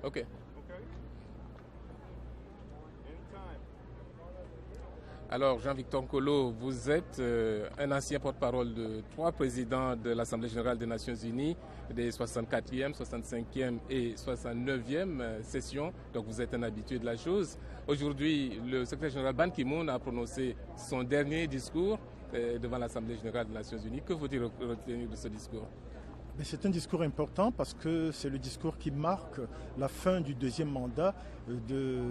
OK. Alors, Jean-Victor Nkolo, vous êtes un ancien porte-parole de 3 présidents de l'Assemblée générale des Nations unies, des 64e, 65e et 69e sessions. Donc, vous êtes un habitué de la chose. Aujourd'hui, le secrétaire général Ban Ki-moon a prononcé son dernier discours devant l'Assemblée générale des Nations unies. Que faut-il retenir de ce discours ? C'est un discours important parce que c'est le discours qui marque la fin du 2e mandat de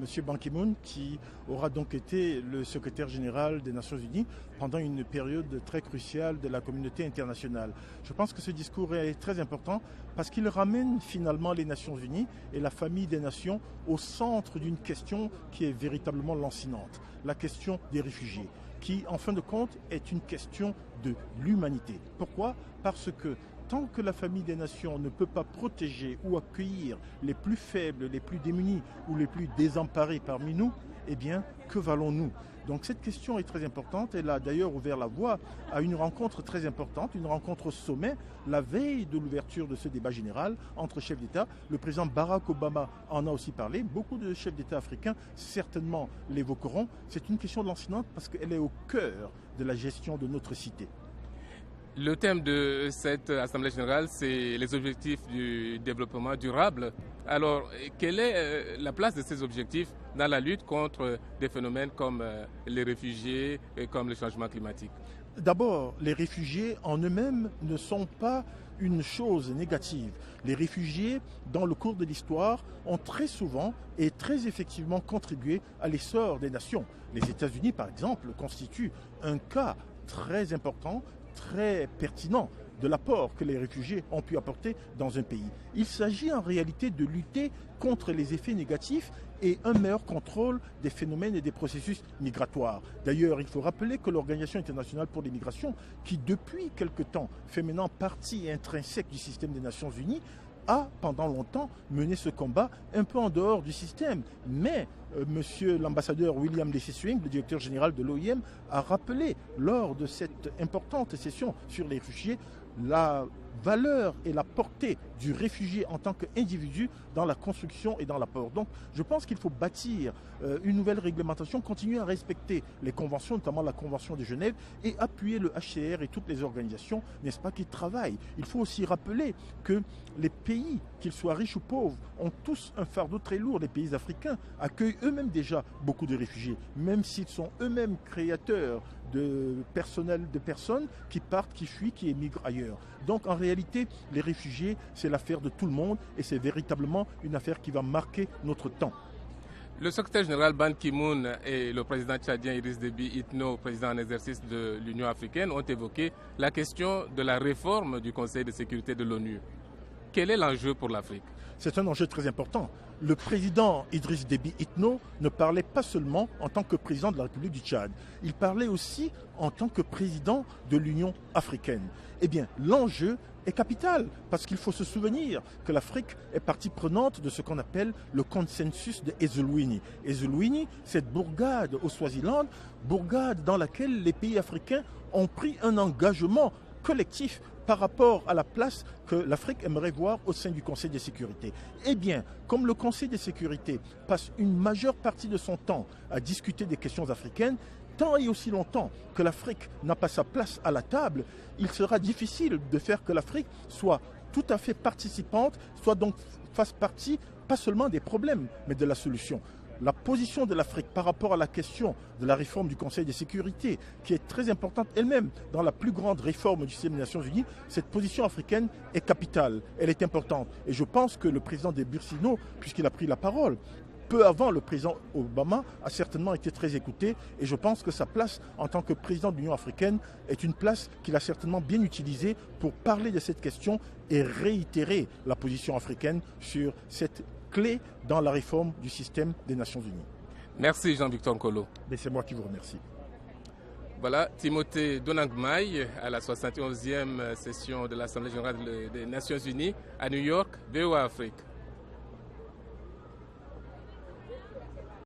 M. Ban Ki-moon, qui aura donc été le secrétaire général des Nations Unies pendant une période très cruciale de la communauté internationale. Je pense que ce discours est très important parce qu'il ramène finalement les Nations Unies et la famille des nations au centre d'une question qui est véritablement lancinante, la question des réfugiés, qui en fin de compte est une question de l'humanité. Pourquoi ? Parce que tant que la famille des nations ne peut pas protéger ou accueillir les plus faibles, les plus démunis ou les plus désemparés parmi nous, eh bien, que valons-nous ? Donc cette question est très importante. Elle a d'ailleurs ouvert la voie à une rencontre très importante, une rencontre au sommet, la veille de l'ouverture de ce débat général entre chefs d'État. Le président Barack Obama en a aussi parlé. Beaucoup de chefs d'État africains certainement l'évoqueront. C'est une question lancinante parce qu'elle est au cœur de la gestion de notre cité. Le thème de cette Assemblée générale, c'est les objectifs du développement durable. Alors, quelle est la place de ces objectifs dans la lutte contre des phénomènes comme les réfugiés et comme le changement climatique ? D'abord, les réfugiés en eux-mêmes ne sont pas une chose négative. Les réfugiés, dans le cours de l'histoire, ont très souvent et très effectivement contribué à l'essor des nations. Les États-Unis, par exemple, constituent un cas très important, très pertinent de l'apport que les réfugiés ont pu apporter dans un pays. Il s'agit en réalité de lutter contre les effets négatifs et un meilleur contrôle des phénomènes et des processus migratoires. D'ailleurs, il faut rappeler que l'Organisation internationale pour les migrations, qui depuis quelque temps fait maintenant partie intrinsèque du système des Nations Unies, a pendant longtemps mené ce combat un peu en dehors du système. Mais monsieur l'ambassadeur William Lacey-Swing, le directeur général de l'OIM, a rappelé lors de cette importante session sur les réfugiés la valeur et la portée du réfugié en tant qu'individu dans la construction et dans l'apport. Donc je pense qu'il faut bâtir une nouvelle réglementation, continuer à respecter les conventions, notamment la Convention de Genève, et appuyer le HCR et toutes les organisations, n'est-ce pas, qui travaillent. Il faut aussi rappeler que les pays, qu'ils soient riches ou pauvres, ont tous un fardeau très lourd. Les pays africains accueillent eux-mêmes déjà beaucoup de réfugiés, même s'ils sont eux-mêmes créateurs de personnel, de personnes qui partent, qui fuient, qui émigrent ailleurs. Donc en réalité, les réfugiés, c'est l'affaire de tout le monde et c'est véritablement une affaire qui va marquer notre temps. Le secrétaire général Ban Ki-moon et le président tchadien Idriss Déby Itno, président en exercice de l'Union africaine, ont évoqué la question de la réforme du Conseil de sécurité de l'ONU. Quel est l'enjeu pour l'Afrique ? C'est un enjeu très important. Le président Idriss Déby Itno ne parlait pas seulement en tant que président de la République du Tchad, il parlait aussi en tant que président de l'Union africaine. Eh bien, l'enjeu est capital parce qu'il faut se souvenir que l'Afrique est partie prenante de ce qu'on appelle le consensus de Ezulwini. Ezulwini, cette bourgade au Swaziland, bourgade dans laquelle les pays africains ont pris un engagement collectif par rapport à la place que l'Afrique aimerait voir au sein du Conseil de sécurité. Eh bien, comme le Conseil de sécurité passe une majeure partie de son temps à discuter des questions africaines, tant et aussi longtemps que l'Afrique n'a pas sa place à la table, il sera difficile de faire que l'Afrique soit tout à fait participante, soit donc fasse partie pas seulement des problèmes, mais de la solution. La position de l'Afrique par rapport à la question de la réforme du Conseil de sécurité, qui est très importante elle-même dans la plus grande réforme du système des Nations Unies, cette position africaine est capitale, elle est importante. Et je pense que le président des Bursino, puisqu'il a pris la parole, peu avant le président Obama, a certainement été très écouté. Et je pense que sa place en tant que président de l'Union africaine est une place qu'il a certainement bien utilisée pour parler de cette question et réitérer la position africaine sur cette clé dans la réforme du système des Nations Unies. Merci Jean-Victor Nkolo. Mais c'est moi qui vous remercie. Voilà, Timothée Donangmaï à la 71e session de l'Assemblée générale des Nations Unies à New York, VOA Afrique.